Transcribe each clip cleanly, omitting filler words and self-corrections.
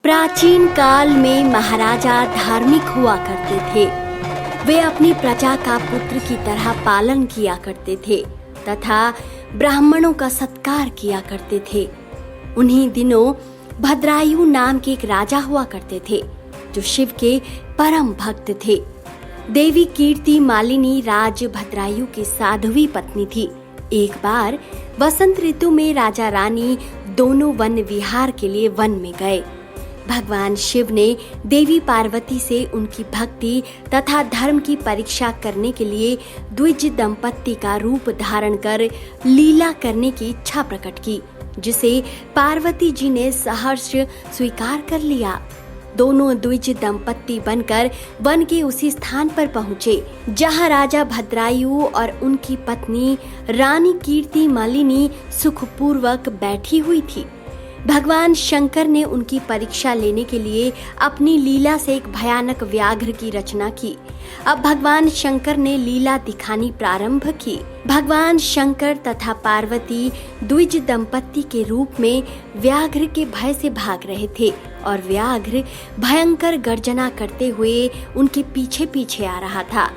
प्राचीन काल में महाराजा धार्मिक हुआ करते थे। वे अपनी प्रजा का पुत्र की तरह पालन किया करते थे तथा ब्राह्मणों का सत्कार किया करते थे। उन्हीं दिनों भद्रायु नाम के एक राजा हुआ करते थे जो शिव के परम भक्त थे। देवी कीर्ति मालिनी राज भद्रायु की साध्वी पत्नी थी। एक बार वसंत ऋतु में राजा रानी दोनों वन विहार के लिए वन में गए। भगवान शिव ने देवी पार्वती से उनकी भक्ति तथा धर्म की परीक्षा करने के लिए द्विज दंपत्ति का रूप धारण कर लीला करने की इच्छा प्रकट की, जिसे पार्वती जी ने सहर्ष स्वीकार कर लिया। दोनों द्विज दंपत्ति बनकर वन के उसी स्थान पर पहुँचे जहाँ राजा भद्रायु और उनकी पत्नी रानी कीर्ति मालिनी सुखपूर्वक बैठी हुई थी। भगवान शंकर ने उनकी परीक्षा लेने के लिए अपनी लीला से एक भयानक व्याघ्र की रचना की। अब भगवान शंकर ने लीला दिखानी प्रारंभ की। भगवान शंकर तथा पार्वती द्विज दंपत्ति के रूप में व्याघ्र के भय से भाग रहे थे और व्याघ्र भयंकर गर्जना करते हुए उनके पीछे पीछे आ रहा था।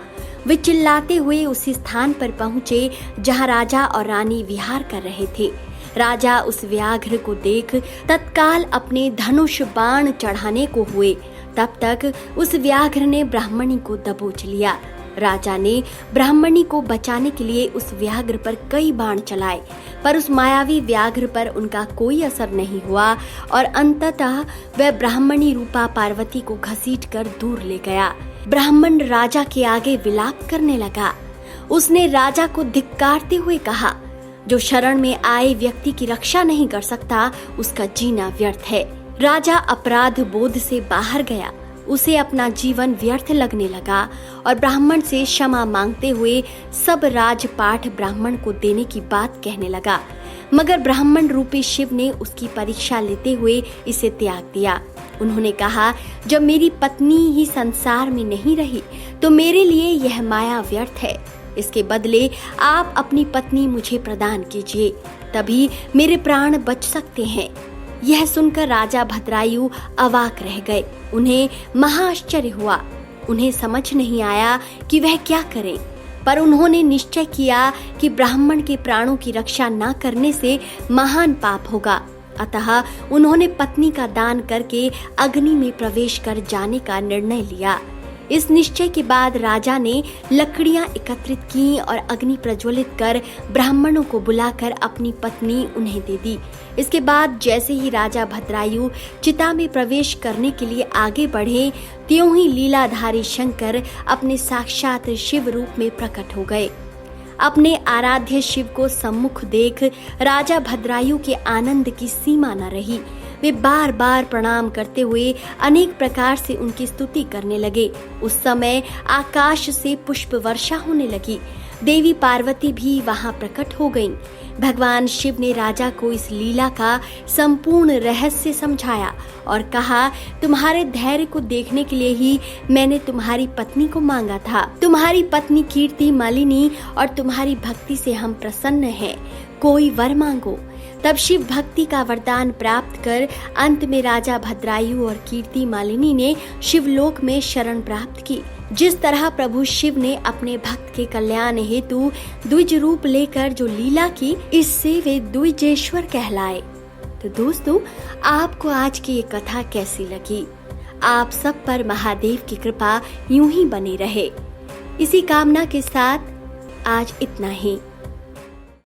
वे चिल्लाते हुए उसी स्थान पर पहुँचे जहाँ राजा और रानी विहार कर रहे थे। राजा उस व्याघ्र को देख तत्काल अपने धनुष बाण चढ़ाने को हुए। तब तक उस व्याघ्र ने ब्राह्मणी को दबोच लिया। राजा ने ब्राह्मणी को बचाने के लिए उस व्याघ्र पर कई बाण चलाए, पर उस मायावी व्याघ्र पर उनका कोई असर नहीं हुआ और अंततः वह ब्राह्मणी रूपा पार्वती को घसीटकर दूर ले गया। ब्राह्मण राजा के आगे विलाप करने लगा। उसने राजा को धिक्कारते हुए कहा, जो शरण में आए व्यक्ति की रक्षा नहीं कर सकता, उसका जीना व्यर्थ है। राजा अपराध बोध से बाहर गया। उसे अपना जीवन व्यर्थ लगने लगा और ब्राह्मण से क्षमा मांगते हुए सब राजपाठ ब्राह्मण को देने की बात कहने लगा। मगर ब्राह्मण रूपी शिव ने उसकी परीक्षा लेते हुए इसे त्याग दिया। उन्होंने कहा, जब मेरी पत्नी ही संसार में नहीं रही तो मेरे लिए यह माया व्यर्थ है। इसके बदले आप अपनी पत्नी मुझे प्रदान कीजिए, तभी मेरे प्राण बच सकते हैं। यह सुनकर राजा भद्रायु अवाक रह गए। उन्हें महाआश्चर्य हुआ। उन्हें समझ नहीं आया कि वह क्या करें, पर उन्होंने निश्चय किया कि ब्राह्मण के प्राणों की रक्षा न करने से महान पाप होगा। अतः उन्होंने पत्नी का दान करके अग्नि में प्रवेश कर जाने का निर्णय लिया। इस निश्चय के बाद राजा ने लकड़ियां एकत्रित की और अग्नि प्रज्वलित कर ब्राह्मणों को बुलाकर अपनी पत्नी उन्हें दे दी। इसके बाद जैसे ही राजा भद्रायु चिता में प्रवेश करने के लिए आगे बढ़े, त्यों ही लीलाधारी शंकर अपने साक्षात शिव रूप में प्रकट हो गए। अपने आराध्य शिव को सम्मुख देख राजा भद्रायु के आनंद की सीमा न रही। वे बार बार प्रणाम करते हुए अनेक प्रकार से उनकी स्तुति करने लगे। उस समय आकाश से पुष्प वर्षा होने लगी। देवी पार्वती भी वहां प्रकट हो गईं। भगवान शिव ने राजा को इस लीला का संपूर्ण रहस्य समझाया और कहा, तुम्हारे धैर्य को देखने के लिए ही मैंने तुम्हारी पत्नी को मांगा था। तुम्हारी पत्नी कीर्ति मालिनी और तुम्हारी भक्ति से हम प्रसन्न हैं। कोई वर मांगो। तब शिव भक्ति का वरदान प्राप्त कर अंत में राजा भद्रायु और कीर्ति मालिनी ने शिवलोक में शरण प्राप्त की। जिस तरह प्रभु शिव ने अपने भक्त के कल्याण हेतु द्विज रूप लेकर जो लीला की, इससे वे द्विजेश्वर कहलाए। तो दोस्तों, आपको आज की ये कथा कैसी लगी? आप सब पर महादेव की कृपा यूं ही बनी रहे। इसी कामना के साथ आज इतना ही।